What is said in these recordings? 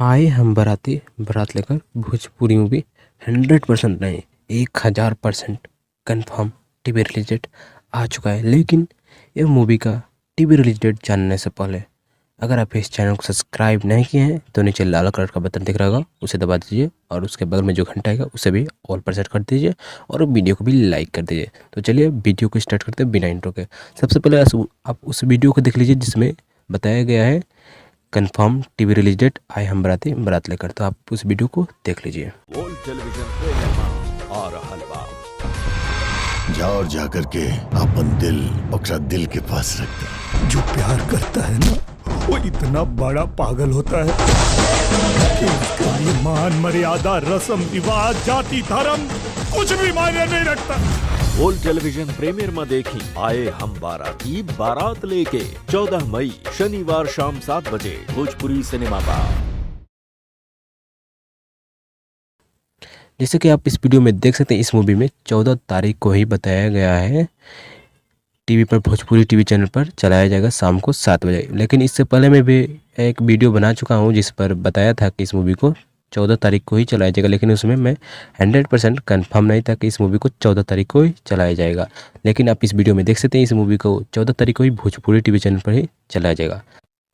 आए हम बाराती बारात लेकर भोजपुरी मूवी 100% नहीं 1000% कन्फर्म टीवी रिलीज डेट आ चुका है। लेकिन ये मूवी का टीवी रिलीज डेट जानने से पहले अगर आप इस चैनल को सब्सक्राइब नहीं किए हैं तो नीचे लाल कलर का बटन दिख रहा होगा, उसे दबा दीजिए और उसके बगल में जो घंटा है उसे भी ऑल पर सेट कर दीजिए और वीडियो को भी लाइक कर दीजिए। तो चलिए वीडियो को स्टार्ट करते हैं बिना इंट्रो के। सबसे पहले आप उस वीडियो को देख लीजिए जिसमें बताया गया है कंफर्म टीवी रिलीज डेट आए हम बाराती बारात लेकर। तो आप उस वीडियो को देख लीजिए। वर्ल्ड टेलीविजन पे आ रहल बा। जा और जा करके अपन दिल ओकरा दिल के पास रख दे। जो प्यार करता है ना वो इतना बड़ा पागल होता है कि उसके लिए मान मर्यादा रस्म रिवाज जाति धर्म कुछ भी मायने नहीं रखता। वर्ल्ड टेलीविजन प्रीमियर में देखी आए हम बाराती बारात लेके 14 मई शनिवार शाम 7 बजे भोजपुरी सिनेमा पर। जैसे कि आप इस वीडियो में देख सकते हैं, इस मूवी में 14 तारीख को ही बताया गया है टीवी पर, भोजपुरी टीवी चैनल पर चलाया जाएगा शाम को 7 बजे। लेकिन इससे पहले मैं भी एक वीडियो बना चुका हूं जिस पर बताया था कि इस मूवी को 14 तारीख को ही चलाया जाएगा, लेकिन उसमें मैं 100% कन्फर्म नहीं था कि इस मूवी को 14 तारीख को ही चलाया जाएगा। लेकिन आप इस वीडियो में देख सकते हैं इस मूवी को 14 तारीख को ही भोजपुरी टीवी चैनल पर ही चलाया जाएगा।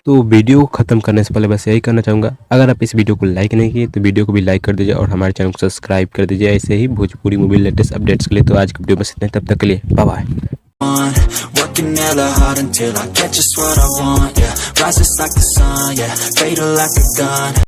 तो वीडियो ख़त्म करने से पहले बस यही करना चाहूँगा, अगर आप इस वीडियो को लाइक नहीं किए तो वीडियो को भी लाइक कर दीजिए और हमारे चैनल को सब्सक्राइब कर दीजिए ऐसे ही भोजपुरी मूवी लेटेस्ट अपडेट्स के लिए। तो आज की वीडियो बस इतना ही, तब तक के लिए bye bye. Working hella hard until I get just what I want, yeah. Rises like the sun, yeah. Fatal like a gun.